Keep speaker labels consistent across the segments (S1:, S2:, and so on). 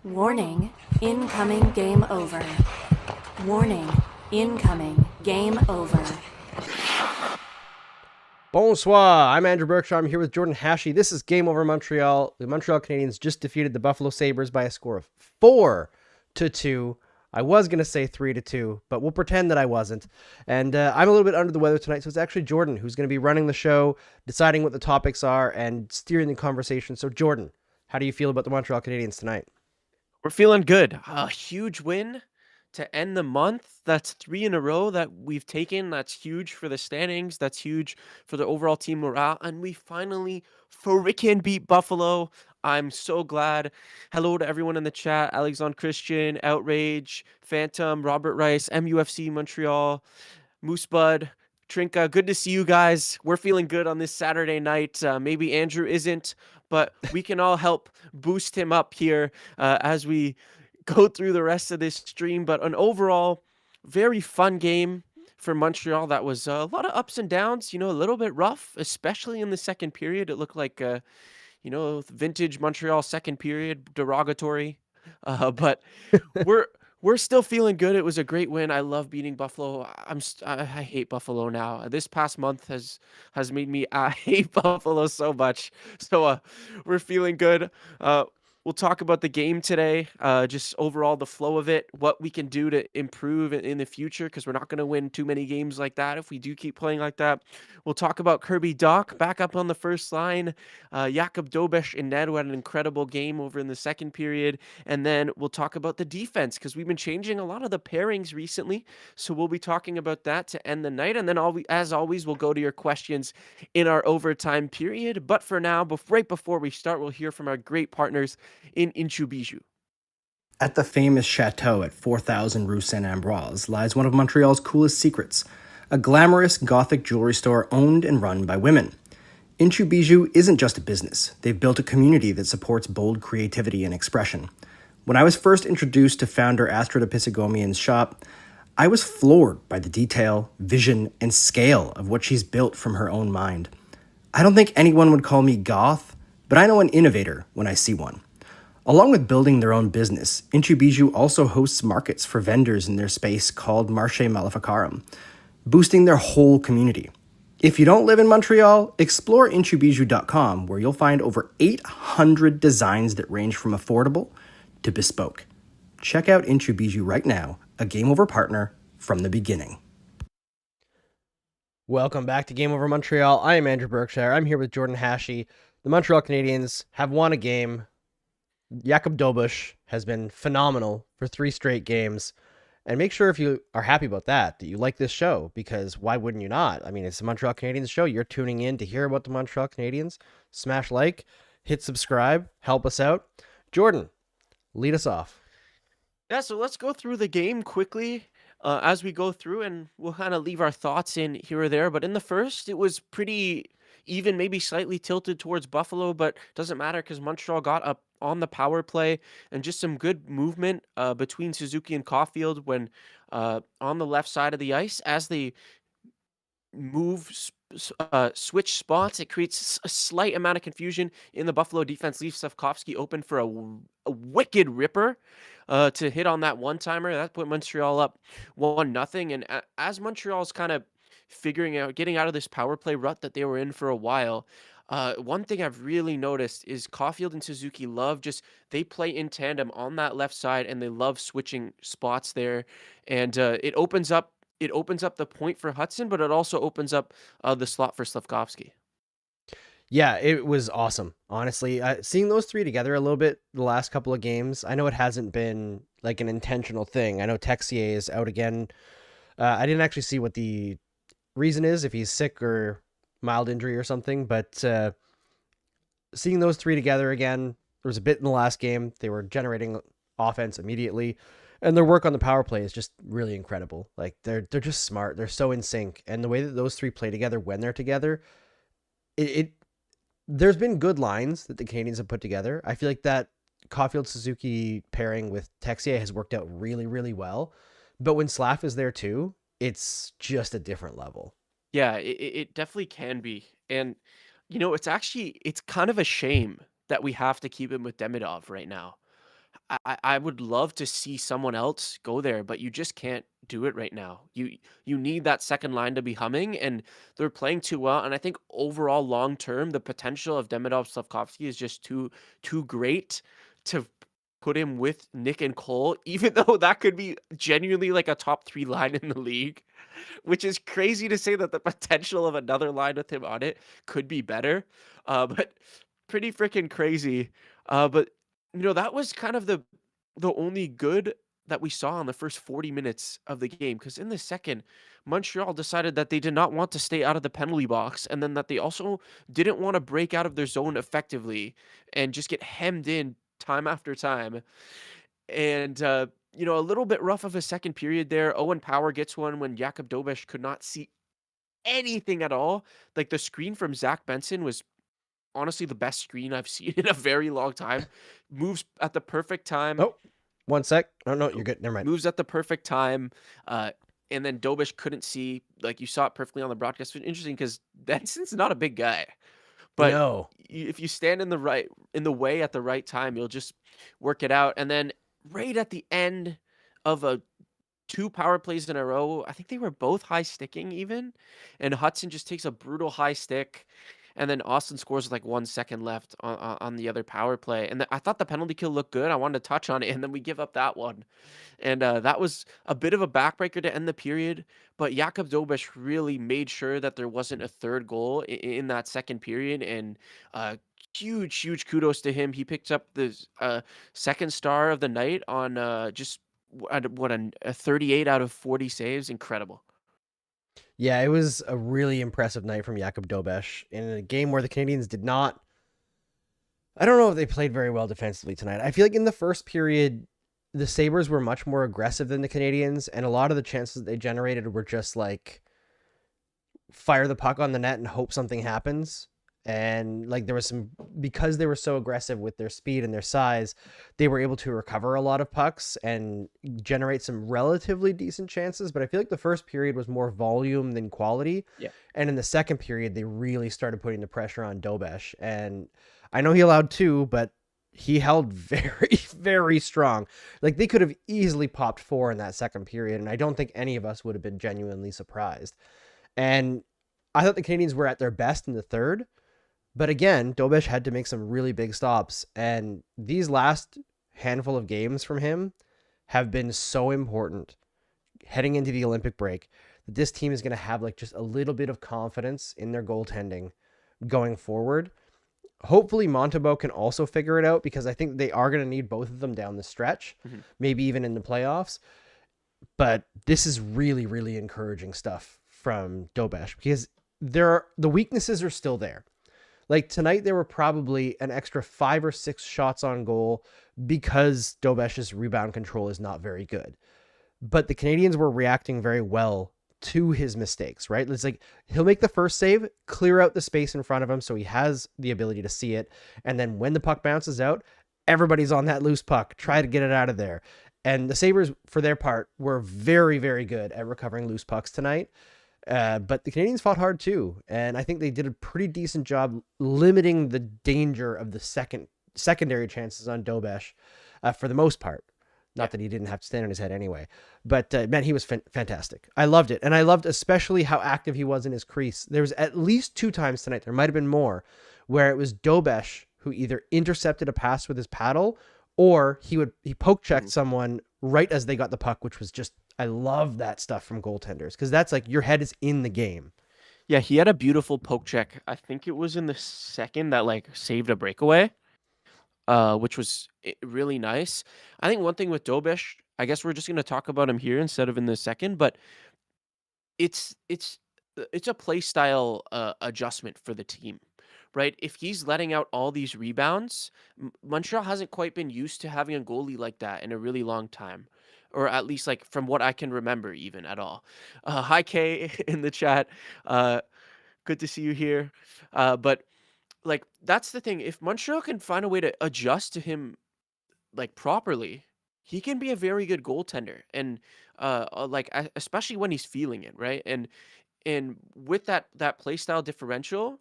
S1: Warning, incoming game over. Warning, incoming game over.
S2: Bonsoir, I'm Andrew Berkshire. I'm here with Jordan Hachey. This is Game Over Montreal. The Montreal Canadiens just defeated the Buffalo Sabres by a score of 4-2. I was going to say 3-2, but we'll pretend that I wasn't. And I'm a little bit under the weather tonight, so it's actually Jordan who's going to be running the show, deciding what the topics are, and steering the conversation. So, Jordan, how do you feel about the Montreal Canadiens tonight?
S3: We're feeling good. A huge win to end the month. That's 3 in a row that we've taken. That's huge for the standings. That's huge for the overall team morale. And we finally freaking beat Buffalo. I'm so glad. Hello to everyone in the chat. Alexandre Christian, Outrage, Phantom, Robert Rice, MUFC Montreal, Moose Bud, Trinka. Good to see you guys. We're feeling good on this Saturday night. Maybe Andrew isn't, but we can all help boost him up here as we go through the rest of this stream. But an overall very fun game for Montreal. That was a lot of ups and downs, a little bit rough, especially in the second period. It looked like, vintage Montreal second period, derogatory. But we're still feeling good. It was a great win. I love beating Buffalo. I hate Buffalo now. This past month has made me I hate Buffalo so much. So we're feeling good. We'll talk about the game today, just overall the flow of it, what we can do to improve in the future, because we're not going to win too many games like that if we do keep playing like that. We'll talk about Kirby Dach back up on the first line, Jakob Dobes and Ned, who had an incredible game over in the second period, and then we'll talk about the defense, because we've been changing a lot of the pairings recently, so we'll be talking about that to end the night, and then as always, we'll go to your questions in our overtime period. But for now, right before we start, we'll hear from our great partners in Inchu Bijou.
S4: At the famous chateau at 4000 Rue Saint-Ambroise lies one of Montreal's coolest secrets, a glamorous Gothic jewelry store owned and run by women. Inchu Bijou isn't just a business. They've built a community that supports bold creativity and expression. When I was first introduced to founder Astrid Episegomian's shop, I was floored by the detail, vision, and scale of what she's built from her own mind. I don't think anyone would call me goth, but I know an innovator when I see one. Along with building their own business, Inchu Bijou also hosts markets for vendors in their space called Marché Maleficarum, boosting their whole community. If you don't live in Montreal, explore inchubijou.com, where you'll find over 800 designs that range from affordable to bespoke. Check out Inchu Bijou right now, a Game Over partner from the beginning.
S2: Welcome back to Game Over Montreal. I am Andrew Berkshire. I'm here with Jordan Hachey. The Montreal Canadiens have won a game. Jakob Dobes has been phenomenal for 3 straight games. And make sure if you are happy about that you like this show, because why wouldn't you not? I mean, it's the Montreal Canadiens show. You're tuning in to hear about the Montreal Canadiens. Smash like, hit subscribe, help us out. Jordan, lead us off.
S3: Yeah, so let's go through the game quickly as we go through, and we'll kind of leave our thoughts in here or there. But in the first, it was pretty even, maybe slightly tilted towards Buffalo, but doesn't matter because Montreal got up on the power play, and just some good movement between Suzuki and Caufield when on the left side of the ice. As they switch spots, it creates a slight amount of confusion in the Buffalo defense. Leaves Safkovsky open for a wicked ripper to hit on that one-timer. That put Montreal up 1-0. And as Montreal's kind of getting out of this power play rut that they were in for a while, one thing I've really noticed is Caufield and Suzuki they play in tandem on that left side, and they love switching spots there. And it opens up the point for Hudson, but it also opens up the slot for Slavkovsky.
S2: Yeah, it was awesome. Honestly, seeing those 3 together a little bit the last couple of games, I know it hasn't been like an intentional thing. I know Texier is out again. I didn't actually see what the reason is, if he's sick or mild injury or something, but seeing those 3 together again, there was a bit in the last game. They were generating offense immediately, and their work on the power play is just really incredible. Like they're just smart. They're so in sync, and the way that those 3 play together when they're together, there's been good lines that the Canadiens have put together. I feel like that Caufield Suzuki pairing with Texier has worked out really, really well, but when Slav is there too, it's just a different level.
S3: Yeah, it definitely can be. And, it's kind of a shame that we have to keep him with Demidov right now. I would love to see someone else go there, but you just can't do it right now. You need that second line to be humming, and they're playing too well. And I think overall, long term, the potential of Demidov Slavkovsky is just too great to put him with Nick and Cole, even though that could be genuinely like a top 3 line in the league, which is crazy to say that the potential of another line with him on it could be better. But pretty freaking crazy. But that was kind of the only good that we saw in the first 40 minutes of the game, because in the second, Montreal decided that they did not want to stay out of the penalty box, and then that they also didn't want to break out of their zone effectively and just get hemmed in time after time. And a little bit rough of a second period there. Owen Power gets one when Jakub Dobes could not see anything at all. Like, the screen from Zach Benson was honestly the best screen I've seen in a very long time. Moves at the perfect time.
S2: Oh, one sec. Oh, no, you're good. Never mind.
S3: Moves at the perfect time. And then Dobish couldn't see. Like, you saw it perfectly on the broadcast. It's interesting because Benson's not a big guy. But
S2: No.
S3: if you stand in the way at the right time, you'll just work it out. And then right at the end of 2 power plays in a row, I think they were both high sticking even, and Hudson just takes a brutal high stick, and then Austin scores with like 1 second left on the other power play. And I thought the penalty kill looked good. I wanted to touch on it, and then we give up that one. And that was a bit of a backbreaker to end the period, but Jakub Dobes really made sure that there wasn't a third goal in that second period, and huge kudos to him. He picked up the second star of the night on just a 38 out of 40 saves. Incredible.
S2: Yeah, it was a really impressive night from Jakub Dobes in a game where the Canadiens did not. I don't know if they played very well defensively tonight. I feel like in the first period, the Sabres were much more aggressive than the Canadiens, and a lot of the chances that they generated were just like fire the puck on the net and hope something happens. And like there was some, because they were so aggressive with their speed and their size, they were able to recover a lot of pucks and generate some relatively decent chances. But I feel like the first period was more volume than quality.
S3: Yeah.
S2: And in the second period, they really started putting the pressure on Dobes. And I know he allowed 2, but he held very, very strong. Like they could have easily popped 4 in that second period. And I don't think any of us would have been genuinely surprised. And I thought the Canadiens were at their best in the third. But again, Dobes had to make some really big stops. And these last handful of games from him have been so important heading into the Olympic break that this team is going to have like just a little bit of confidence in their goaltending going forward. Hopefully Montembeault can also figure it out, because I think they are going to need both of them down the stretch, maybe even in the playoffs. But this is really, really encouraging stuff from Dobes, because the weaknesses are still there. Like tonight, there were probably an extra 5 or 6 shots on goal because Dobesh's rebound control is not very good. But the Canadiens were reacting very well to his mistakes, right? It's like he'll make the first save, clear out the space in front of him so he has the ability to see it. And then when the puck bounces out, everybody's on that loose puck, try to get it out of there. And the Sabres, for their part, were very, very good at recovering loose pucks tonight. But the Canadiens fought hard too, and I think they did a pretty decent job limiting the danger of the secondary chances on Dobes for the most part. Not that he didn't have to stand on his head anyway, but man, he was fantastic. I loved it, and I loved especially how active he was in his crease. There was at least 2 times tonight, there might have been more, where it was Dobes who either intercepted a pass with his paddle or he poke checked someone right as they got the puck, which was just, I love that stuff from goaltenders, because that's like your head is in the game.
S3: Yeah, he had a beautiful poke check. I think it was in the second that like saved a breakaway, which was really nice. I think one thing with Dobes, I guess we're just going to talk about him here instead of in the second, but it's a play style adjustment for the team, right? If he's letting out all these rebounds, Montreal hasn't quite been used to having a goalie like that in a really long time. Or at least like from what I can remember even at all. Hi Kay in the chat. Good to see you here. But like that's the thing. If Montreal can find a way to adjust to him like properly, he can be a very good goaltender. And especially when he's feeling it, right? And with that play style differential,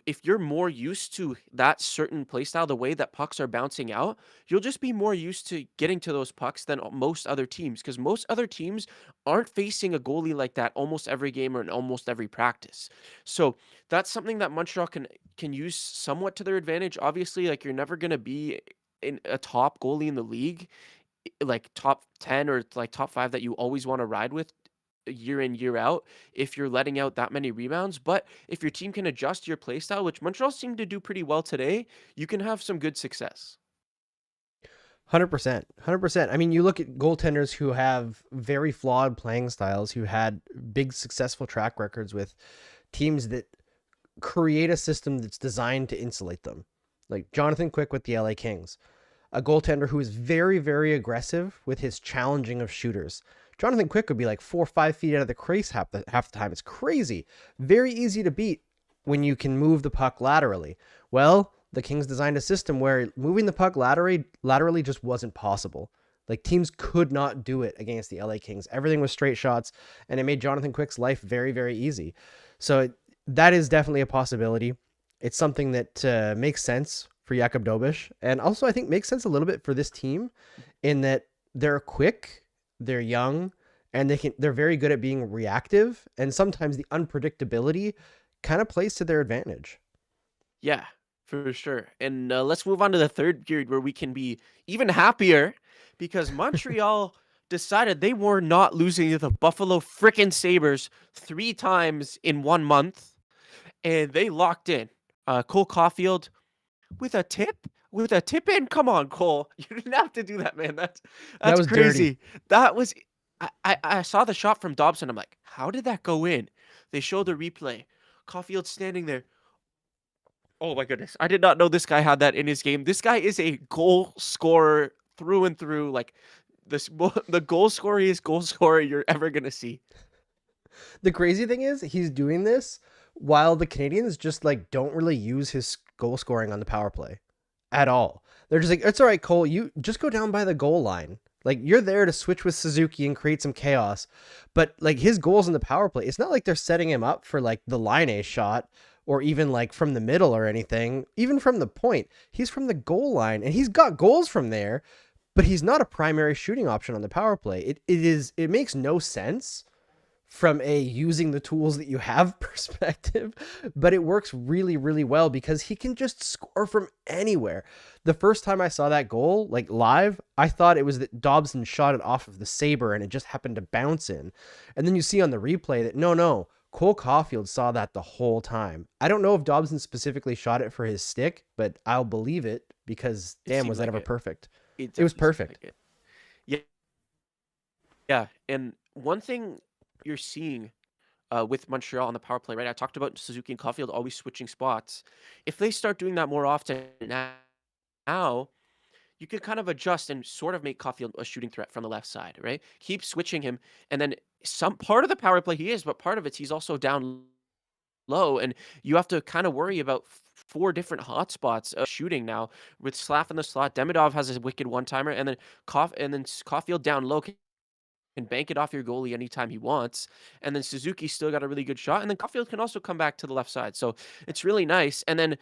S3: If you're more used to that certain play style, the way that pucks are bouncing out, you'll just be more used to getting to those pucks than most other teams, because most other teams aren't facing a goalie like that almost every game or in almost every practice. So that's something that Montreal can use somewhat to their advantage. Obviously, like, you're never going to be in a top goalie in the league, like top 10 or like top 5 that you always want to ride with year in year out if you're letting out that many rebounds. But if your team can adjust your play style, which Montreal seemed to do pretty well today, you can have some good success.
S2: 100%. 100%. I mean, you look at goaltenders who have very flawed playing styles, who had big successful track records with teams that create a system that's designed to insulate them. Like Jonathan Quick with the LA Kings, a goaltender who is very, very aggressive with his challenging of shooters. Jonathan Quick would be like 4 or 5 feet out of the crease half the time. It's crazy. Very easy to beat when you can move the puck laterally. Well, the Kings designed a system where moving the puck laterally just wasn't possible. Like, teams could not do it against the LA Kings. Everything was straight shots, and it made Jonathan Quick's life very, very easy. So that is definitely a possibility. It's something that makes sense for Jakub Dobes, and also I think makes sense a little bit for this team in that they're quick, they're young, and they're very good at being reactive, and sometimes the unpredictability kind of plays to their advantage.
S3: Yeah, for sure. And let's move on to the third period where we can be even happier, because Montreal decided they were not losing to the Buffalo frickin' Sabres 3 times in 1 month, and they locked in. Cole Caufield with a tip? With a tip in? Come on, Cole. You didn't have to do that, man. That's
S2: was
S3: crazy.
S2: dirty.
S3: That was I saw the shot from Dobson. I'm like, how did that go in? They showed the replay. Caufield standing there. Oh my goodness. I did not know this guy had that in his game. This guy is a goal scorer through and through. Like, the goal scorer you're ever gonna see.
S2: The crazy thing is he's doing this while the Canadiens just like don't really use his goal scoring on the power play at all. They're just like, it's all right, Cole, you just go down by the goal line. Like, you're there to switch with Suzuki and create some chaos. But like, his goals in the power play, it's not like they're setting him up for like the line A shot or even like from the middle or anything, even from the point. He's from the goal line and he's got goals from there, but he's not a primary shooting option on the power play. It makes no sense from a using the tools that you have perspective, but it works really, really well because he can just score from anywhere. The first time I saw that goal, like live, I thought it was that Dobson shot it off of the Sabre and it just happened to bounce in. And then you see on the replay that no, Cole Caufield saw that the whole time. I don't know if Dobson specifically shot it for his stick, but I'll believe it because damn, was that ever perfect. It was perfect.
S3: Yeah. Yeah. And one thing you're seeing with Montreal on the power play, right? I talked about Suzuki and Caufield always switching spots. If they start doing that more often now, you could kind of adjust and sort of make Caufield a shooting threat from the left side, right? Keep switching him, and then some part of the power play he is, but part of it's he's also down low, and you have to kind of worry about 4 different hotspots of shooting now with Slav in the slot. Demidov has a wicked one-timer, and then Caufield down low can bank it off your goalie anytime he wants. And then Suzuki still got a really good shot. And then Caufield can also come back to the left side. So it's really nice. And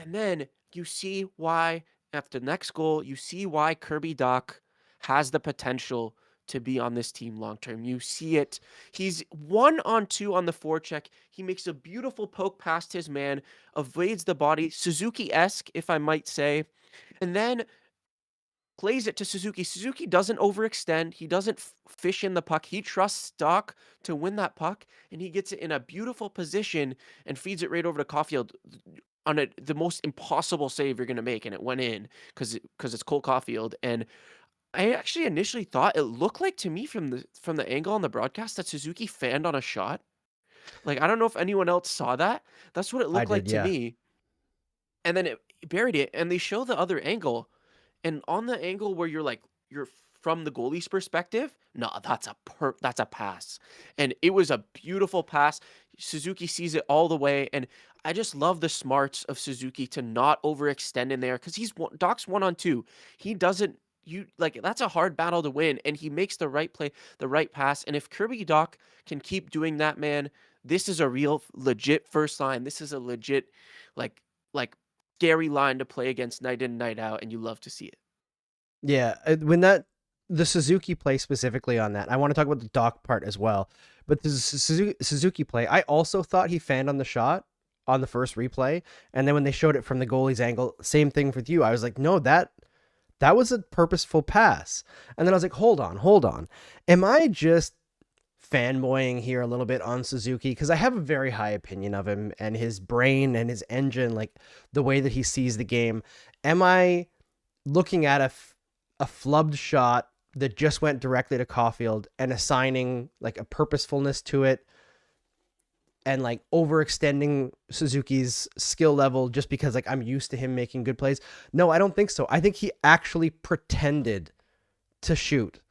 S3: then you see why, after the next goal, you see why Kirby Dach has the potential to be on this team long term. You see it. He's 1-on-2 on the forecheck. He makes a beautiful poke past his man, evades the body, Suzuki-esque, if I might say. And then plays it to Suzuki. Suzuki doesn't overextend. He doesn't fish in the puck. He trusts Dach to win that puck, and he gets it in a beautiful position and feeds it right over to Caufield on the most impossible save you're going to make, and it went in because it's Cole Caufield. And I actually initially thought it looked like to me from the angle on the broadcast that Suzuki fanned on a shot. Like, I don't know if anyone else saw that. That's what it looked like to me. And then it buried it, and they show the other angle. And on the angle where you're from the goalie's perspective, no, that's a pass. And it was a beautiful pass. Suzuki sees it all the way. And I just love the smarts of Suzuki to not overextend in there, because Dach's 1-on-2. He doesn't, that's a hard battle to win. And he makes the right play, the right pass. And if Kirby Dach can keep doing that, man, this is a real legit first line. This is a legit like scary line to play against night in, night out, and you love to see it.
S2: Yeah, when the Suzuki play specifically on that, I want to talk about the Doc part as well. But the Suzuki play, I also thought he fanned on the shot on the first replay, and then when they showed it from the goalie's angle, same thing with you. I was like, no, that was a purposeful pass. And then I was like, hold on. Am I just fanboying here a little bit on Suzuki? Because I have a very high opinion of him and his brain and his engine, like the way that he sees the game. Am I looking at a flubbed shot that just went directly to Caufield and assigning like a purposefulness to it and like overextending Suzuki's skill level just because like I'm used to him making good plays? No, I don't think so. I think he actually pretended to shoot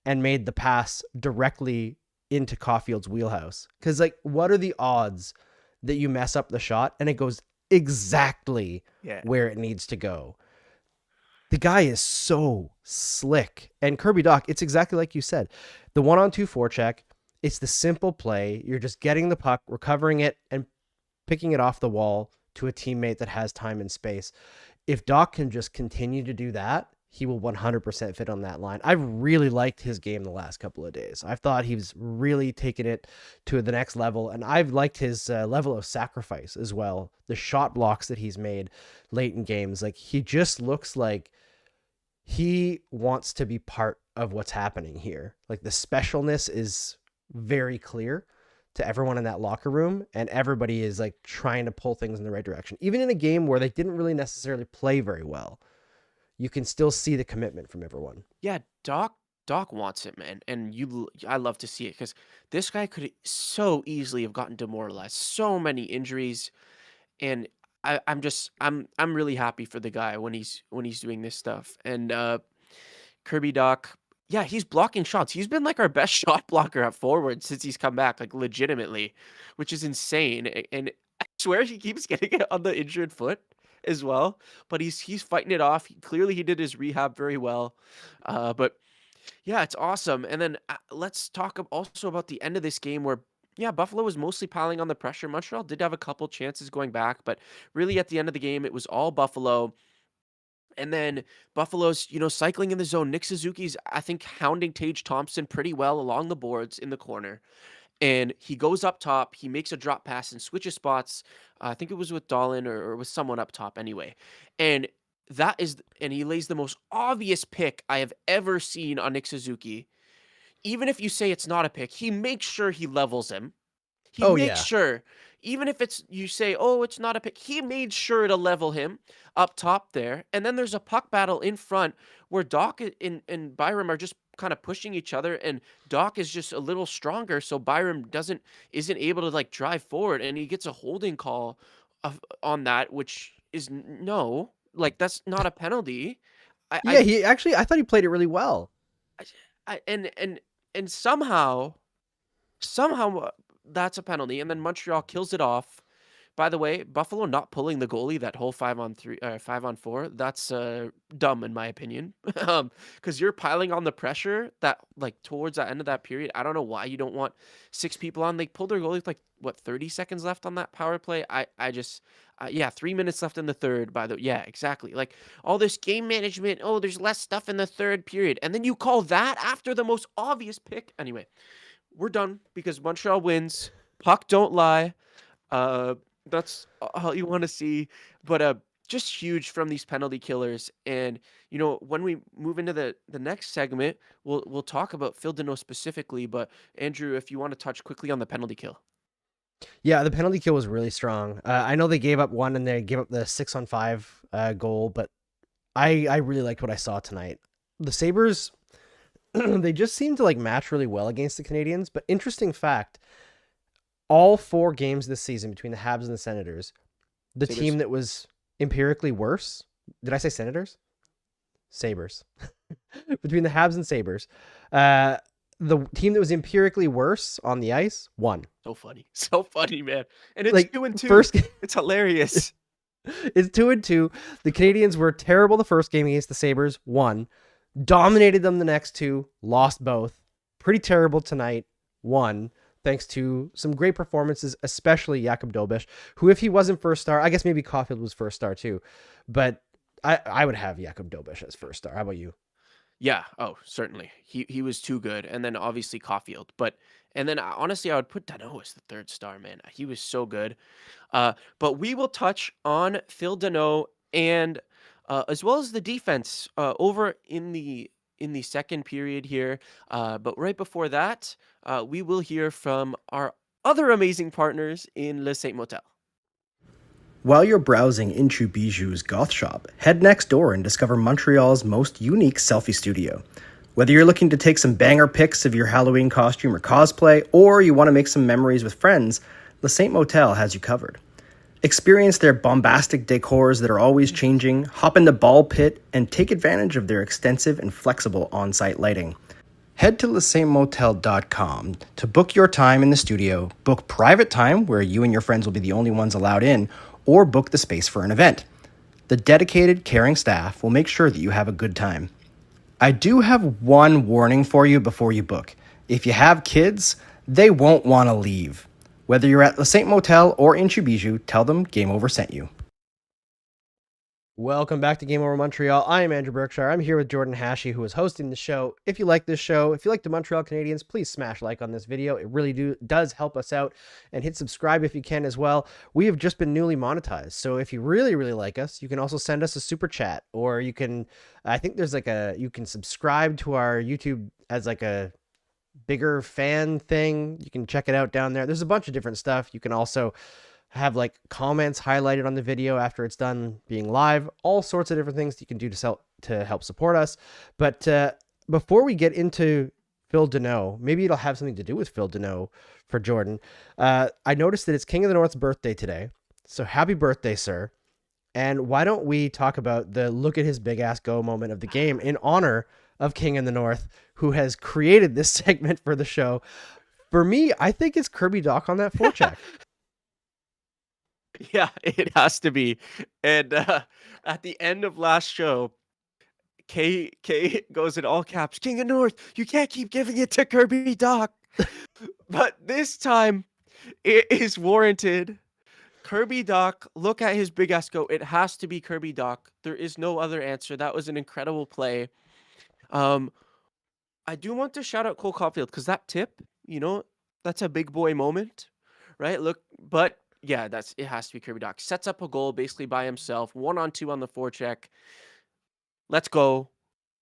S2: and made the pass directly into Caufield's wheelhouse. Because like, what are the odds that you mess up the shot and it goes exactly where it needs to go? The guy is so slick. And Kirby Dach, it's exactly like you said. The 1-on-2 forecheck, it's the simple play. You're just getting the puck, recovering it, and picking it off the wall to a teammate that has time and space. If Dach can just continue to do that, he will 100% fit on that line. I've really liked his game the last couple of days. I've thought he's really taken it to the next level, and I've liked his level of sacrifice as well. The shot blocks that he's made late in games. Like, he just looks like he wants to be part of what's happening here. Like, the specialness is very clear to everyone in that locker room, and everybody is like trying to pull things in the right direction. Even in a game where they didn't really necessarily play very well, you can still see the commitment from everyone.
S3: Yeah, Doc wants it, man, and I love to see it because this guy could so easily have gotten demoralized. So many injuries, and I'm really happy for the guy when he's doing this stuff. And Kirby Dach, yeah, he's blocking shots. He's been like our best shot blocker at forward since he's come back, like legitimately, which is insane. And I swear he keeps getting it on the injured foot as well, but he's fighting it off. Clearly he did his rehab very well. But yeah, it's awesome. And then let's talk also about the end of this game where, yeah, Buffalo was mostly piling on the pressure. Montreal did have a couple chances going back, but really at the end of the game, it was all Buffalo. And then Buffalo's, cycling in the zone. Nick Suzuki's, I think, hounding Tage Thompson pretty well along the boards in the corner. And he goes up top. He makes a drop pass and switches spots. I think it was with Dahlin or with someone up top anyway. And he lays the most obvious pick I have ever seen on Nick Suzuki. Even if you say it's not a pick, he makes sure he levels him. He makes sure, even if you say, oh, it's not a pick, he made sure to level him up top there. And then there's a puck battle in front where Doc and Byram are just kind of pushing each other, and Doc is just a little stronger, so Byram isn't able to like drive forward, and he gets a holding call on that, which is no, like that's not a penalty.
S2: I thought he played it really well.
S3: And somehow that's a penalty, and then Montreal kills it off. By the way, Buffalo not pulling the goalie that whole 5-on-4, that's dumb in my opinion. Because you're piling on the pressure that like towards the end of that period. I don't know why you don't want 6 people on. They pulled their goalie with like 30 seconds left on that power play. I just 3 minutes left in the third. Exactly. Like all this game management. Oh, there's less stuff in the third period, and then you call that after the most obvious pick. Anyway, we're done because Montreal wins. Puck don't lie. That's all you want to see, but just huge from these penalty killers. And when we move into the next segment, we'll talk about Phil Deneau specifically. But Andrew, if you want to touch quickly on the penalty kill.
S2: Yeah, the penalty kill was really strong. I know they gave up one and they gave up the 6-on-5 goal, but I really liked what I saw tonight. The Sabres, they just seemed to like match really well against the Canadiens. But interesting fact, all 4 games this season between the Habs and the Senators, the
S3: Sabres.
S2: team that was empirically worse, did I say Senators? Sabres. Between the Habs and Sabres, the team that was empirically worse on the ice won.
S3: So funny, man. And it's
S2: like
S3: 2-2.
S2: First,
S3: it's hilarious.
S2: It's 2-2. The Canadiens were terrible the first game against the Sabres, won. Dominated them the next 2, lost both. Pretty terrible tonight, won. thanks to some great performances, especially Jakob Dobes, who, if he wasn't first star, I guess maybe Caufield was first star too, but I would have Jakob Dobes as first star. How about you?
S3: Yeah. Oh, certainly. He was too good. And then obviously Caufield. And then honestly, I would put Danault as the third star, man. He was so good. But we will touch on Phil Danault and as well as the defense over in the second period here. But right before that, we will hear from our other amazing partners in Le Saint Motel.
S4: While you're browsing into Bijou's goth shop, head next door and discover Montreal's most unique selfie studio. Whether you're looking to take some banger pics of your Halloween costume or cosplay, or you want to make some memories with friends, Le Saint Motel has you covered. Experience their bombastic decors that are always changing, hop in the ball pit, and take advantage of their extensive and flexible on-site lighting. Head to lesaintmotel.com to book your time in the studio, book private time where you and your friends will be the only ones allowed in, or book the space for an event. The dedicated, caring staff will make sure that you have a good time. I do have one warning for you before you book. If you have kids, they won't want to leave. Whether you're at Le Saint Motel or in Bijou, tell them Game Over sent you.
S2: Welcome back to Game Over Montreal. I am Andrew Berkshire. I'm here with Jordan Hachey, who is hosting the show. If you like this show, if you like the Montreal Canadiens, please smash like on this video. It really does help us out. And hit subscribe if you can as well. We have just been newly monetized. So if you really like us, you can also send us a super chat. Or you can, I think there's you can subscribe to our YouTube as like a bigger fan thing. You can check it out down there. There's a bunch of different stuff. You can also have like comments highlighted on the video after it's done being live, all sorts of different things you can do to help support us. But before we get into Phil Danault, maybe it'll have something to do with Phil Danault for Jordan. I noticed that it's King of the North's birthday today. So happy birthday, sir. And why don't we talk about the look at his big ass go moment of the game in honor of King in the North, who has created this segment for the show. For me, I think it's Kirby Dach on that forecheck.
S3: Yeah, it has to be. And at the end of last show, K goes in all caps, King of North, you can't keep giving it to Kirby Dach. But this time, it is warranted. Kirby Dach, look at his big ass go. It has to be Kirby Dach. There is no other answer. That was an incredible play. I do want to shout out Cole Caufield because that tip, that's a big boy moment, right? Look, but yeah, it has to be Kirby Dach. Sets up a goal basically by himself, 1-on-2 on the forecheck. Let's go,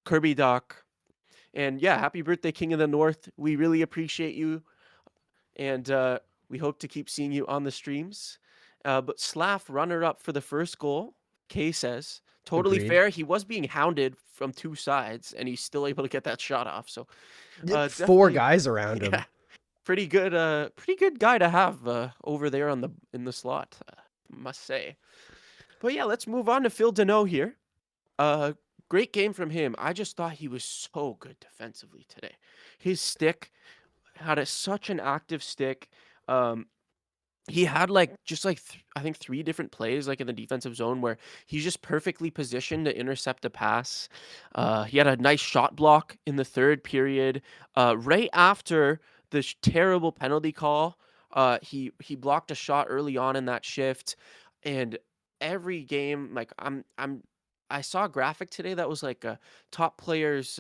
S3: Kirby Dach. And yeah, happy birthday, King of the North. We really appreciate you. And we hope to keep seeing you on the streams. But Slav, runner-up for the first goal, Kay says. Totally
S2: Agreed.
S3: fair. He was being hounded from two sides, and he's still able to get that shot off. So
S2: 4 guys around him.
S3: Yeah, pretty good guy to have over there in the slot, must say. But yeah, let's move on to Phil Danault here. Great game from him. I just thought he was so good defensively today. His stick had such an active stick. He had I think 3 different plays in the defensive zone where he's just perfectly positioned to intercept a pass. He had a nice shot block in the third period. Right after the terrible penalty call, he blocked a shot early on in that shift. And every game, I saw a graphic today that was top players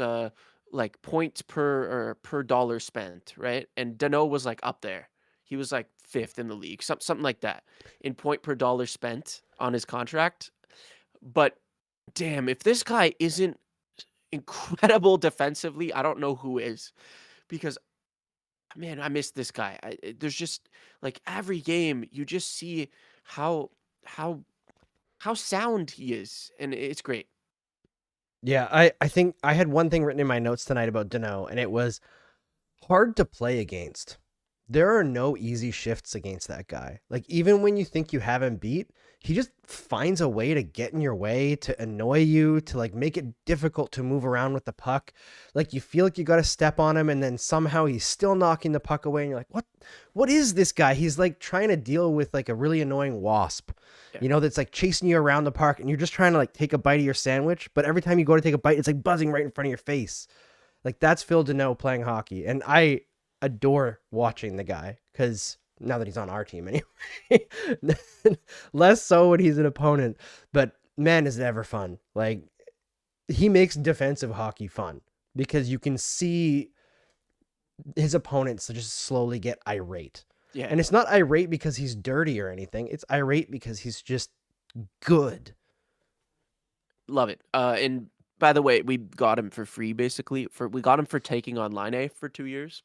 S3: points per dollar spent, right? And Danault was up there. He was 5th in the league, something like that, in point per dollar spent on his contract. But damn, if this guy isn't incredible defensively, I don't know who is. Because, man, I miss this guy. There's just every game, you just see how sound he is, and it's great.
S2: Yeah, I think I had one thing written in my notes tonight about Danault, and it was hard to play against. There are no easy shifts against that guy. Even when you think you have him beat, he just finds a way to get in your way, to annoy you, to make it difficult to move around with the puck. You feel like you got to step on him, and then somehow he's still knocking the puck away, and you're like, what is this guy? He's trying to deal with a really annoying wasp,
S3: Yeah.
S2: That's chasing you around the park, and you're just trying to take a bite of your sandwich, but every time you go to take a bite, it's buzzing right in front of your face. That's Phil Danault playing hockey. And I adore watching the guy because now that he's on our team anyway, less so when he's an opponent. But man, is it ever fun! Like he makes defensive hockey fun because you can see his opponents just slowly get irate.
S3: Yeah.
S2: And it's not irate because he's dirty or anything. It's irate because he's just good.
S3: Love it. And by the way, we got him for free basically. We got him for taking on Line A for 2 years,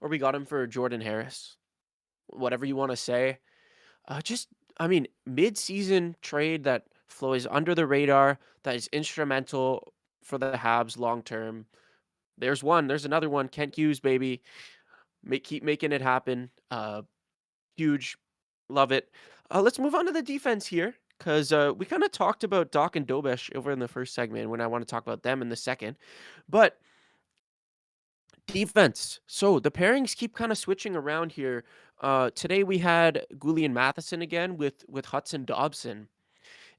S3: or we got him for Jordan Harris, whatever you want to say. I mean, mid-season trade that flies under the radar, that is instrumental for the Habs long term. There's another one. Kent Hughes, baby, keep making it happen. Huge, love it. Let's move on to the defense here, because we kind of talked about Doc and Dobes over in the first segment, when I want to talk about them in the second. But defense. So the pairings keep kind of switching around here. Today we had Gouli and Matheson again with Hudson Dobson,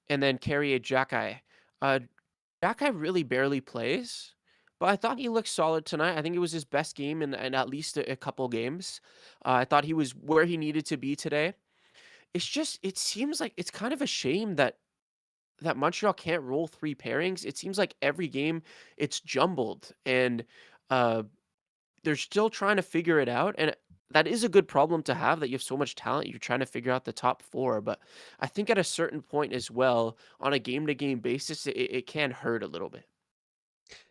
S3: and then Carrier Hachey. Hachey really barely plays, but I thought he looked solid tonight. I think it was his best game in at least a couple games. I thought he was where he needed to be today. It seems like it's kind of a shame that Montreal can't roll three pairings. It seems like every game it's jumbled, and uh, they're still trying to figure it out. And that is a good problem to have, that you have so much talent. You're trying to figure out the top four. But I think at a certain point as well, on a game to game basis, it can hurt a little bit.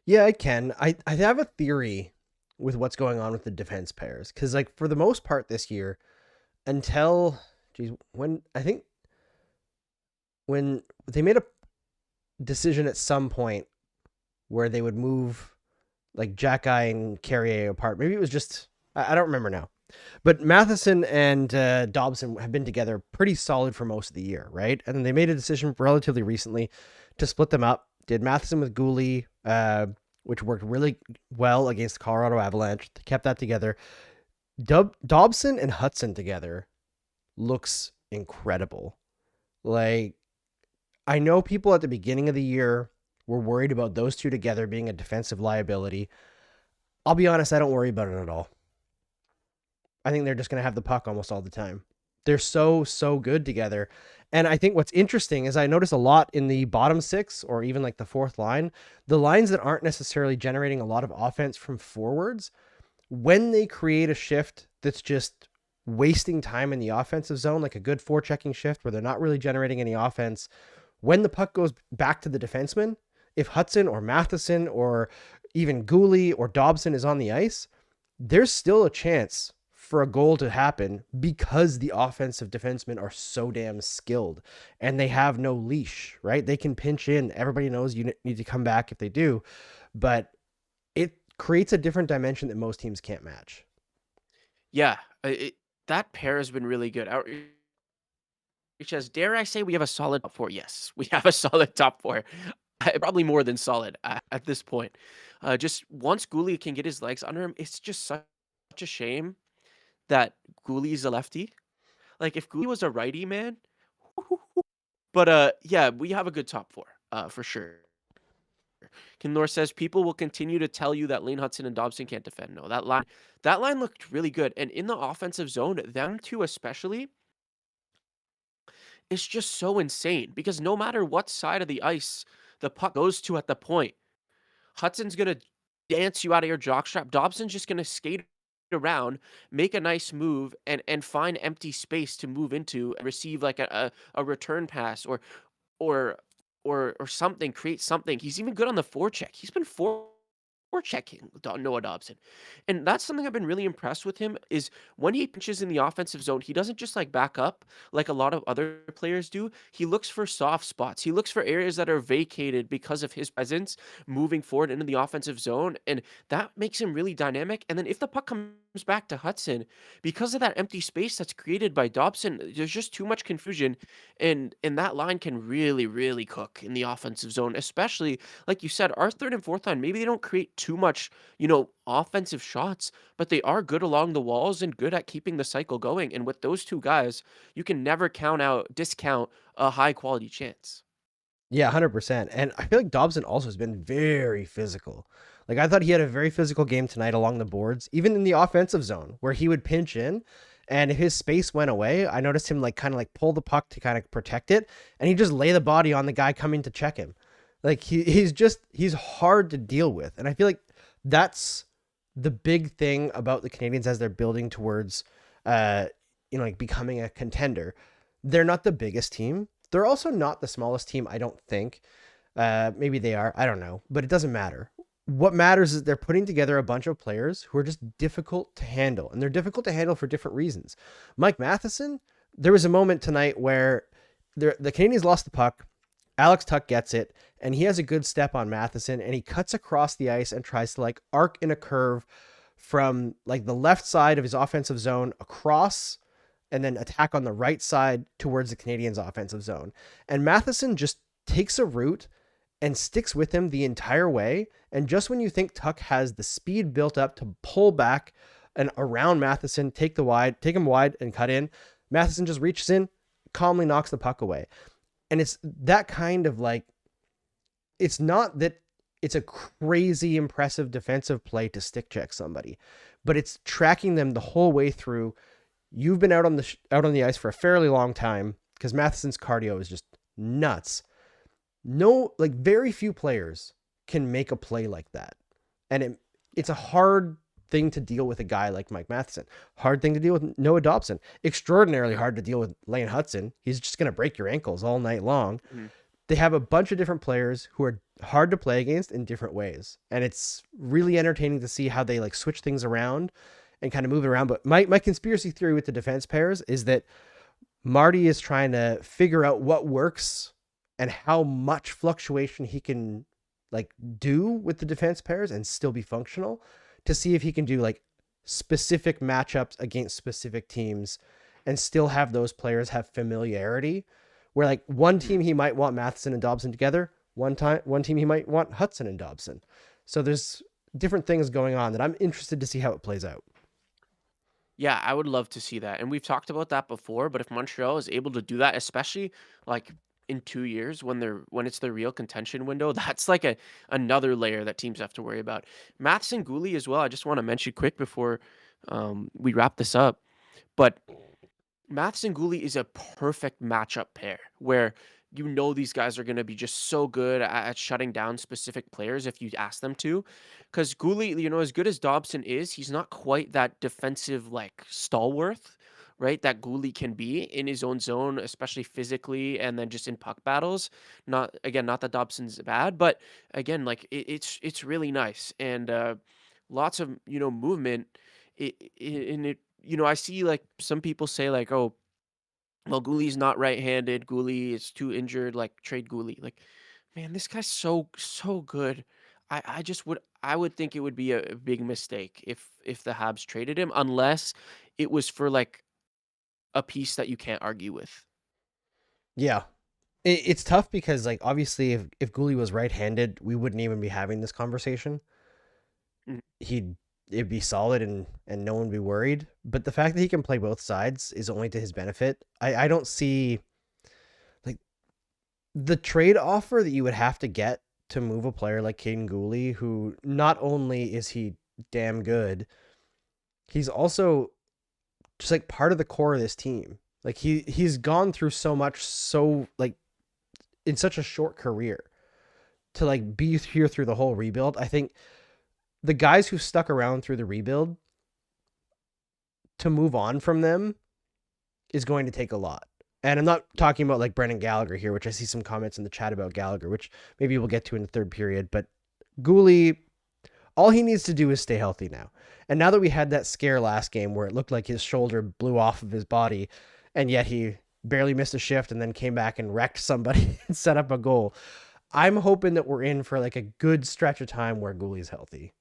S2: Yeah, I can. I have a theory with what's going on with the defense pairs. Because, like, for the most part this year, until, when they made a decision at some point where they would move, like, Hachey and Carrier apart. Maybe it was just, I don't remember now. But Matheson and Dobson have been together pretty solid for most of the year, right? And then they made a decision relatively recently to split them up. Did Matheson with Gouli, which worked really well against the Colorado Avalanche. They kept that together. Dobson and Hudson together looks incredible. Like, I know people at the beginning of the year were worried about those two together being a defensive liability. I'll be honest, I don't worry about it at all. I think they're just going to have the puck almost all the time. They're so good together. And I think what's interesting is I notice a lot in the bottom six, or even like the fourth line, the lines that aren't necessarily generating a lot of offense from forwards, when they create a shift that's just wasting time in the offensive zone, like a good forechecking shift where they're not really generating any offense, when the puck goes back to the defenseman, if Hudson or Matheson or even Gouli or Dobson is on the ice, there's still a chance for a goal to happen because the offensive defensemen are so damn skilled and they have no leash, right? They can pinch in. Everybody knows you need to come back if they do, but it creates a different dimension that most teams can't match.
S3: Yeah, that pair has been really good. Dare I say we have a solid top four? Yes, we have a solid top four. Probably more than solid at this point. Just once Gouli can get his legs under him, it's just such a shame that Gouli's a lefty. Like, if Gouli was a righty, man. But yeah, we have a good top four, for sure. Kinlor says people will continue to tell you that Lane Hudson and Dobson can't defend. No, that line looked really good. And in the offensive zone, them two especially, it's just so insane, because no matter what side of the ice the puck goes to at the point, Hudson's going to dance you out of your jockstrap. Dobson's just going to skate around, make a nice move, and find empty space to move into and receive like a return pass or something, create something. He's even good on the forecheck. He's been forechecking Noah Dobson. And that's something I've been really impressed with him, is when he pinches in the offensive zone, he doesn't just like back up like a lot of other players do. He looks for soft spots. He looks for areas that are vacated because of his presence moving forward into the offensive zone. And that makes him really dynamic. And then if the puck comes back to Hudson, because of that empty space that's created by Dobson, there's just too much confusion. And that line can really, really cook in the offensive zone, especially like you said, our third and fourth line, maybe they don't create too much, offensive shots, but they are good along the walls and good at keeping the cycle going. And with those two guys, you can never discount a high quality chance.
S2: Yeah, 100%. And I feel like Dobson also has been very physical. Like I thought he had a very physical game tonight along the boards, even in the offensive zone where he would pinch in, and if his space went away, I noticed him like kind of like pull the puck to kind of protect it, and he just lay the body on the guy coming to check him. Like he's hard to deal with. And I feel like that's the big thing about the Canadiens as they're building towards like becoming a contender. They're not the biggest team. They're also not the smallest team, I don't think. Maybe they are. I don't know. But it doesn't matter. What matters is they're putting together a bunch of players who are just difficult to handle. And they're difficult to handle for different reasons. Mike Matheson, there was a moment tonight where the Canadiens lost the puck. Alex Tuck gets it, and he has a good step on Matheson, and he cuts across the ice and tries to like arc in a curve from like the left side of his offensive zone across and then attack on the right side towards the Canadiens' offensive zone. And Matheson just takes a route and sticks with him the entire way. And just when you think Tuck has the speed built up to pull back and around Matheson, take him wide and cut in, Matheson just reaches in, calmly knocks the puck away. And it's that kind of like, it's not that it's a crazy impressive defensive play to stick check somebody, but it's tracking them the whole way through. You've been out on the ice for a fairly long time because Matheson's cardio is just nuts. No, like very few players can make a play like that. And it's a hard thing to deal with a guy like Mike Matheson. Hard thing to deal with Noah Dobson. Extraordinarily hard to deal with Lane Hudson. He's just going to break your ankles all night long. Mm-hmm. They have a bunch of different players who are hard to play against in different ways. And it's really entertaining to see how they like switch things around and kind of move it around. But my conspiracy theory with the defense pairs is that Marty is trying to figure out what works and how much fluctuation he can like do with the defense pairs and still be functional, to see if he can do like specific matchups against specific teams and still have those players have familiarity, where like one team he might want Matheson and Dobson together, one team he might want Hudson and Dobson. So there's different things going on that I'm interested to see how it plays out.
S3: Yeah, I would love to see that. And we've talked about that before, but if Montreal is able to do that, especially like in 2 years when it's the real contention window, that's like another layer that teams have to worry about. Matheson Gouli as well. I just want to mention quick before we wrap this up. But Matheson Gouli is a perfect matchup pair where these guys are going to be just so good at shutting down specific players if you ask them to. Because Gouli, as good as Dobson is, he's not quite that defensive like stalwart, right? That Gouli can be in his own zone, especially physically, and then just in puck battles. Not that Dobson's bad, but again, like it's really nice and lots of movement. I see like some people say like, oh, well, Gouli's not right-handed. Gouli is too injured. Like trade Gouli. Like, man, this guy's so good. I would think it would be a big mistake if the Habs traded him, unless it was for like a piece that you can't argue with.
S2: Yeah, it's tough because like obviously if Gouli was right-handed, we wouldn't even be having this conversation. It'd be solid and no one would be worried. But the fact that he can play both sides is only to his benefit. I don't see like the trade offer that you would have to get to move a player like Caden Gouli, who not only is he damn good, he's also just like part of the core of this team. Like he's gone through so much, so like in such a short career to like be here through the whole rebuild. I think the guys who stuck around through the rebuild, to move on from them is going to take a lot. And I'm not talking about like Brendan Gallagher here, which I see some comments in the chat about Gallagher, which maybe we'll get to in the third period. But Gouli, all he needs to do is stay healthy now. And now that we had that scare last game where it looked like his shoulder blew off of his body, and yet he barely missed a shift and then came back and wrecked somebody and set up a goal, I'm hoping that we're in for like a good stretch of time where Gouli's healthy.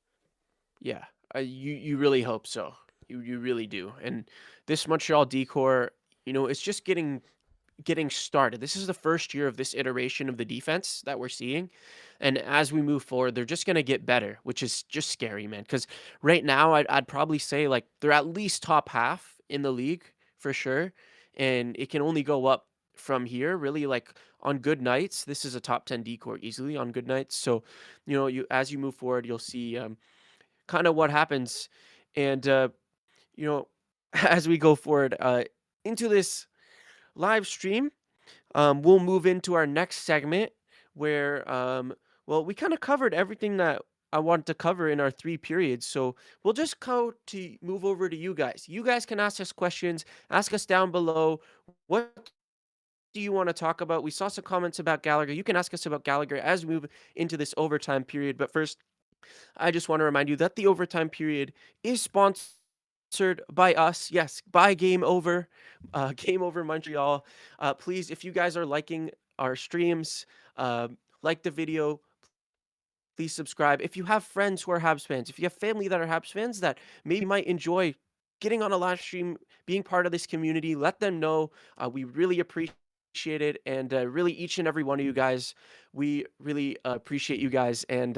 S3: Yeah, you really hope so. You really do. And this Montreal decor, it's just getting started. This is the first year of this iteration of the defense that we're seeing. And as we move forward, they're just going to get better, which is just scary, man. Because right now, I'd probably say like they're at least top half in the league for sure. And it can only go up from here. Really, like on good nights, this is a top 10 decor easily on good nights. So, you as you move forward, you'll see kind of what happens, and you know, as we go forward into this live stream, we'll move into our next segment where, well, we kind of covered everything that I want to cover in our 3 periods. So we'll just go to move over to you guys. You guys can ask us questions, ask us down below. What do you want to talk about? We saw some comments about Gallagher. You can ask us about Gallagher as we move into this overtime period. But first, I just want to remind you that the overtime period is sponsored by us. Yes, by Game Over, Game Over Montreal. Please, if you guys are liking our streams, like the video, please subscribe. If you have friends who are Habs fans, if you have family that are Habs fans that maybe might enjoy getting on a live stream, being part of this community, let them know. We really appreciate it. And really, each and every one of you guys, we really appreciate you guys. And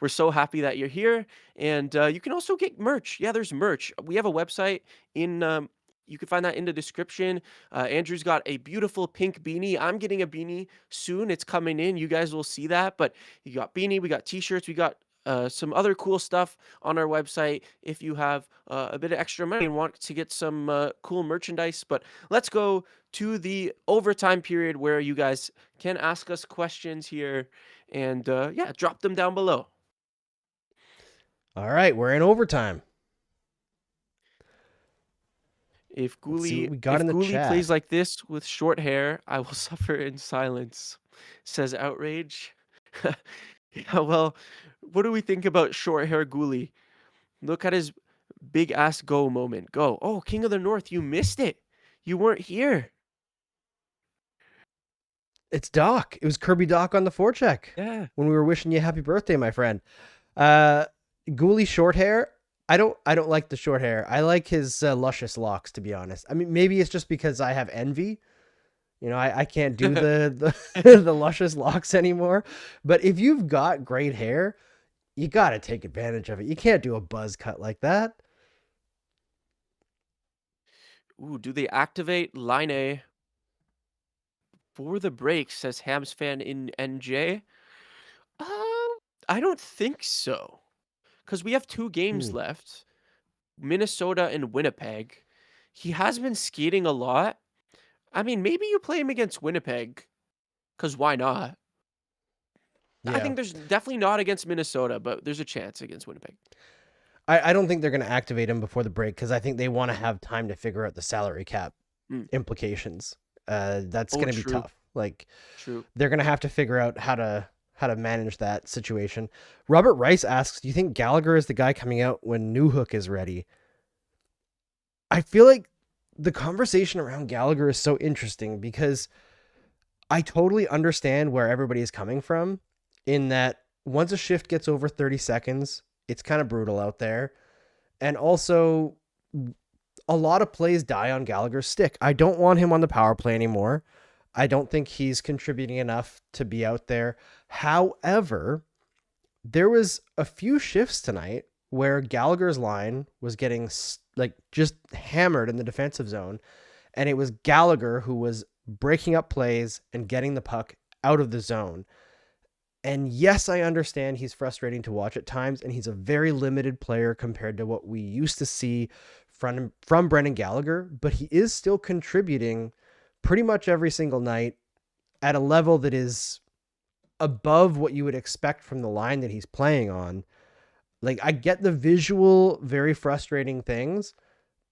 S3: we're so happy that you're here. And you can also get merch. Yeah, there's merch. We have a website in. You can find that in the description. Andrew's got a beautiful pink beanie. I'm getting a beanie soon. It's coming in. You guys will see that. But you got beanie, we got t-shirts, we got some other cool stuff on our website if you have a bit of extra money and want to get some cool merchandise. But let's go to the overtime period where you guys can ask us questions here and yeah, drop them down below.
S2: All right, we're in overtime.
S3: If
S2: Let's see
S3: Gouli
S2: what we got in the chat.
S3: plays like this with short hair, I will suffer in silence, says Outrage. Yeah, well, what do we think about short hair Gouli? Look at his big ass go moment. Go. Oh, King of the North, you missed it. You weren't here.
S2: It's Doc. It was Kirby Doc on the forecheck.
S3: Yeah.
S2: When we were wishing you happy birthday, my friend. Ghoulie short hair. I don't like the short hair. I like his luscious locks, to be honest. I mean, maybe it's just because I have envy. I can't do the the luscious locks anymore. But if you've got great hair, you got to take advantage of it. You can't do a buzz cut like that.
S3: Ooh, do they activate line A for the break, says Habs fan in NJ? I don't think so. Because we have 2 games left. Minnesota and Winnipeg. He has been skating a lot. I mean, maybe you play him against Winnipeg. Because why not?
S2: Yeah.
S3: I think there's definitely not against Minnesota, but there's a chance against Winnipeg.
S2: I don't think they're going to activate him before the break because I think they want to have time to figure out the salary cap implications. That's going to be tough. Like,
S3: True.
S2: They're going to have to figure out how to manage that situation. Robert Rice asks, do you think Gallagher is the guy coming out when Newhook is ready? I feel like the conversation around Gallagher is so interesting because I totally understand where everybody is coming from in that once a shift gets over 30 seconds, it's kind of brutal out there. And also a lot of plays die on Gallagher's stick. I don't want him on the power play anymore. I don't think he's contributing enough to be out there. However, there was a few shifts tonight where Gallagher's line was getting just hammered in the defensive zone. And it was Gallagher who was breaking up plays and getting the puck out of the zone. And yes, I understand he's frustrating to watch at times, and he's a very limited player compared to what we used to see from Brendan Gallagher, but he is still contributing pretty much every single night at a level that is above what you would expect from the line that he's playing on. Like, I get the visual, very frustrating things,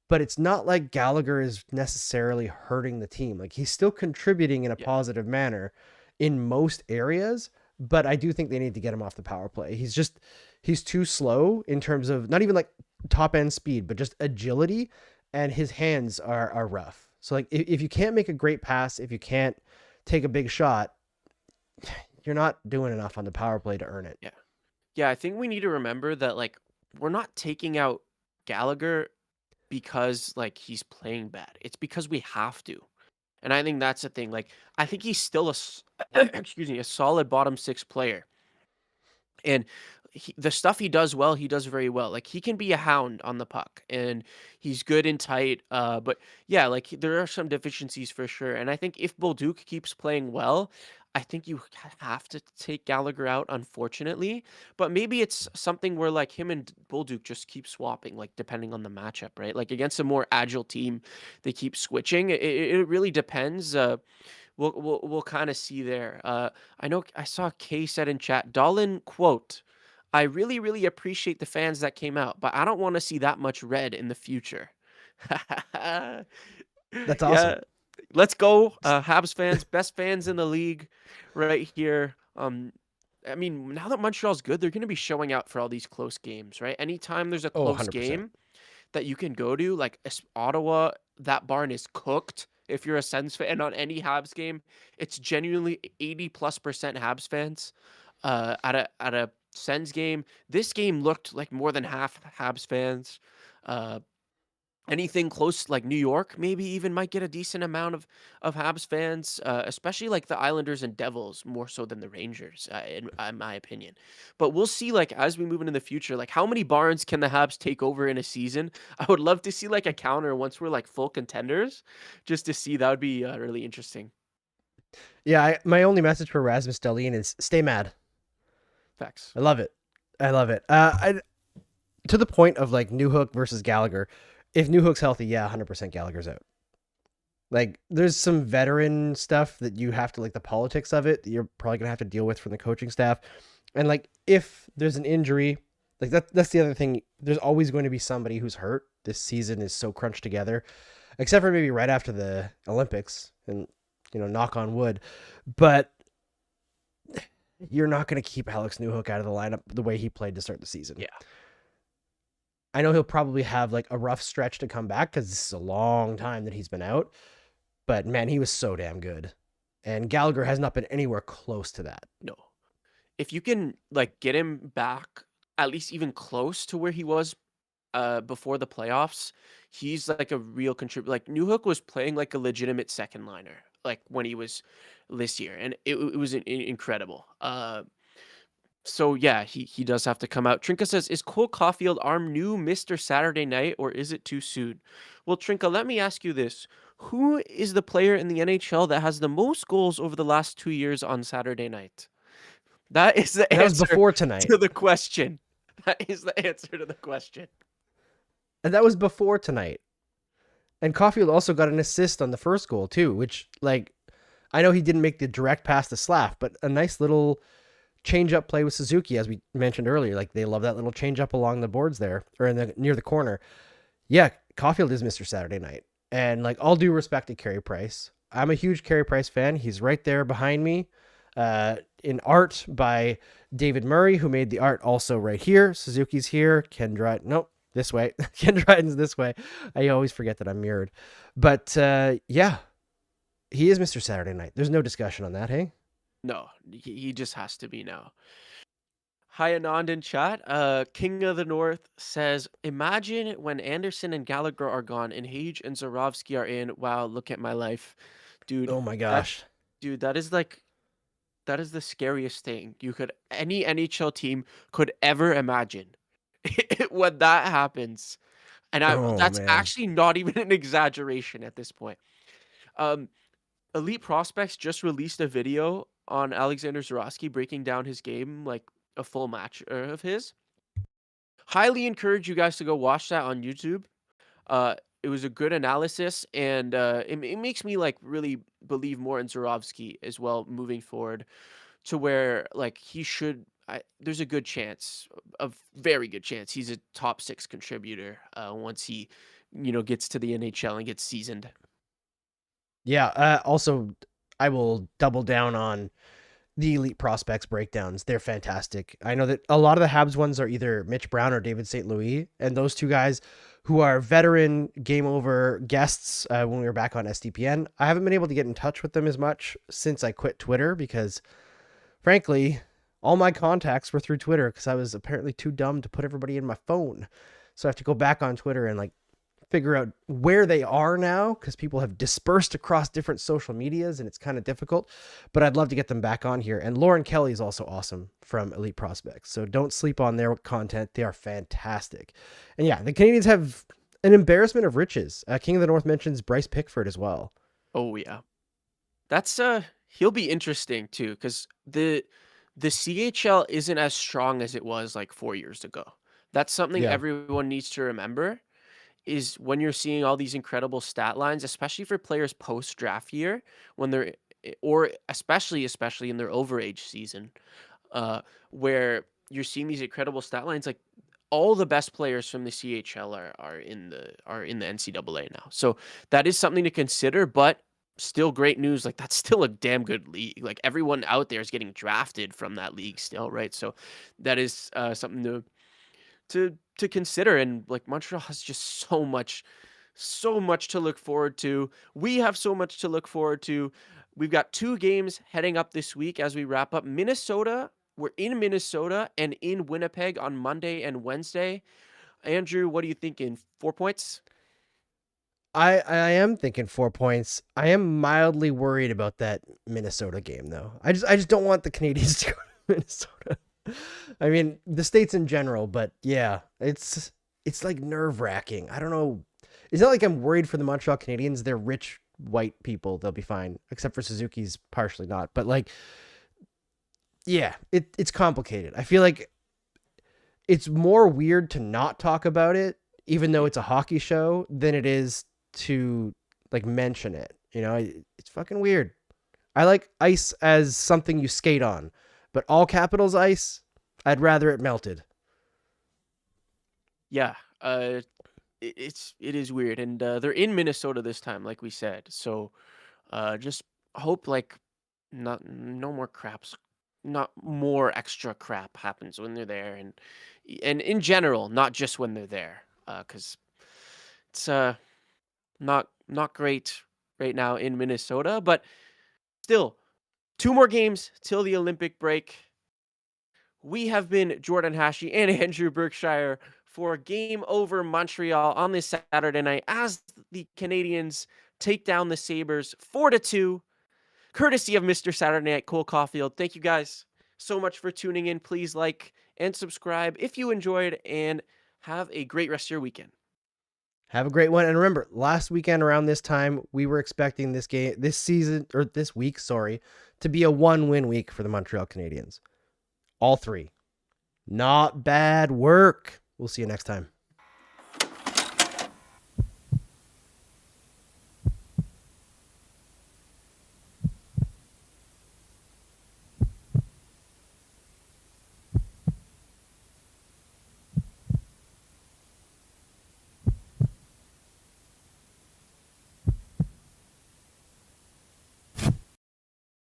S2: but it's not like Gallagher is necessarily hurting the team. Like, he's still contributing in a positive manner in most areas, but I do think they need to get him off the power play. He's too slow in terms of not even like top end speed, but just agility, and his hands are rough. So like if you can't make a great pass, if you can't take a big shot, you're not doing enough on the power play to earn it.
S3: Yeah. Yeah, I think we need to remember that like we're not taking out Gallagher because like he's playing bad. It's because we have to. And I think that's the thing. Like, I think he's still a solid bottom 6 player. And the stuff he does well, he does very well. Like, he can be a hound on the puck, and he's good and tight. But yeah, like there are some deficiencies for sure. And I think if Bolduc keeps playing well, I think you have to take Gallagher out, unfortunately. But maybe it's something where like him and Bolduc just keep swapping, like depending on the matchup, right? Like against a more agile team, they keep switching. It really depends. We'll kind of see there. I know I saw Kay said in chat, Dolan quote, I really, really appreciate the fans that came out, but I don't want to see that much red in the future.
S2: That's
S3: Yeah,
S2: awesome.
S3: let's go. Habs fans, best fans in the league right here. I mean, now that Montreal's good, they're going to be showing out for all these close games, right? Anytime there's a
S2: Oh,
S3: close
S2: 100%.
S3: game that you can go to, like Ottawa, that barn is cooked. If you're a Sens fan on any Habs game, it's genuinely 80+% Habs fans. At a Sens game, this game looked like more than half Habs fans. Uh, Anything close like New York, maybe even might get a decent amount of Habs fans, especially like the Islanders and Devils more so than the Rangers, in my opinion. But we'll see, like as we move into the future, like how many barns can the Habs take over in a season? I would love to see like a counter once we're like full contenders, just to see. That would be really interesting.
S2: Yeah, my only message for Rasmus Dahlin is stay mad.
S3: Facts.
S2: I love it. I love it. To the point of like Newhook versus Gallagher. If Newhook's healthy, yeah, 100% Gallagher's out. Like, there's some veteran stuff that you have to, like the politics of it, that you're probably gonna have to deal with from the coaching staff. And like, if there's an injury, like that's the other thing. There's always going to be somebody who's hurt. This season is so crunched together, except for maybe right after the Olympics, and knock on wood. But you're not going to keep Alex Newhook out of the lineup the way he played to start the season.
S3: Yeah.
S2: I know he'll probably have like a rough stretch to come back because this is a long time that he's been out. But man, he was so damn good. And Gallagher has not been anywhere close to that.
S3: No. If you can like get him back at least even close to where he was before the playoffs, he's like a real contributor. Like Newhook was playing like a legitimate second liner, like when he was this year, and it was incredible. So yeah, he does have to come out. Trinka says, "Is Cole Caufield our new Mr. Saturday Night, or is it too soon?" Well, Trinka, let me ask you this: who is the player in the NHL that has the most goals over the last 2 years on Saturday night? That is the
S2: And that was
S3: answer
S2: before tonight.
S3: to the question. That is the answer to the question.
S2: And that was before tonight. And Caufield also got an assist on the first goal too, which, like, I know he didn't make the direct pass to Slav, but a nice little change-up play with Suzuki, as we mentioned earlier. Like, they love that little change-up along the boards there, or near the corner. Yeah, Caufield is Mr. Saturday Night. And, like, all due respect to Carey Price. I'm a huge Carey Price fan. He's right there behind me. In art by David Murray, who made the art also right here. Suzuki's here. Ken Dryden. Nope, this way. Ken Dryden's this way. I always forget that I'm mirrored. But, yeah, he is Mr. Saturday Night. There's no discussion on that, hey?
S3: No, he just has to be now. Hi, Anand in chat. King of the North says, imagine when Anderson and Gallagher are gone and Hage and Zarovsky are in. Wow, look at my life. Dude.
S2: Oh my gosh.
S3: That is the scariest thing any NHL team could ever imagine when that happens. And that's
S2: man.
S3: actually not even an exaggeration at this point. Elite Prospects just released a video on Alexander Zarovsky breaking down his game, like a full match of his. Highly encourage you guys to go watch that on YouTube. It was a good analysis, and it makes me like really believe more in Zarovsky as well moving forward, to where like he should. There's a good chance, a very good chance, he's a top 6 contributor once he, gets to the NHL and gets seasoned.
S2: Yeah. Also, I will double down on the Elite Prospects breakdowns. They're fantastic. I know that a lot of the Habs ones are either Mitch Brown or David St. Louis, and those two guys who are veteran Game Over guests when we were back on SDPN. I haven't been able to get in touch with them as much since I quit Twitter because, frankly, all my contacts were through Twitter because I was apparently too dumb to put everybody in my phone. So I have to go back on Twitter and like figure out where they are now because people have dispersed across different social medias and it's kind of difficult, but I'd love to get them back on here. And Lauren Kelly is also awesome from Elite Prospects. So don't sleep on their content. They are fantastic. And yeah, the Canadiens have an embarrassment of riches. King of the North mentions Bryce Pickford as well.
S3: Oh yeah. That's he'll be interesting too, because the CHL isn't as strong as it was like 4 years ago. That's something
S2: Yeah.
S3: everyone needs to remember, is when you're seeing all these incredible stat lines, especially for players post draft year, when they're or especially in their overage season, where you're seeing these incredible stat lines, like all the best players from the CHL are in the NCAA now. So that is something to consider, but still great news. Like that's still a damn good league. Like everyone out there is getting drafted from that league still, right? So that is something to consider. And like Montreal has just so much to look forward to. We have so much to look forward to. We've got 2 games heading up this week as we wrap up. We're in Minnesota and in Winnipeg on Monday and Wednesday. Andrew, what are you thinking? 4 points?
S2: I am thinking 4 points. I am mildly worried about that Minnesota game though. I just don't want the Canadiens to go to Minnesota. I mean, the states in general, but yeah, it's like nerve-wracking. I don't know. It's not like I'm worried for the Montreal Canadiens. They're rich white people. They'll be fine, except for Suzuki's partially not. But like, yeah, it's complicated. I feel like it's more weird to not talk about it, even though it's a hockey show, than it is to like mention it. You know, it's fucking weird. I like ice as something you skate on, but all capitals ice, I'd rather it melted.
S3: Yeah, it is weird, and they're in Minnesota this time, like we said. So, just hope like no more craps, not more extra crap happens when they're there, and in general, not just when they're there, because it's not great right now in Minnesota, but still 2 more games till the Olympic break. We have been Jordan Hachey and Andrew Berkshire for Game Over Montreal on this Saturday night as the Canadiens take down the Sabres 4-2, courtesy of Mr. Saturday Night Cole Caufield. Thank you guys so much for tuning in. Please like and subscribe if you enjoyed, and have a great rest of your weekend.
S2: Have a great one. And remember, last weekend around this time, we were expecting this week, to be a 1-win week for the Montreal Canadiens. All 3. Not bad work. We'll see you next time.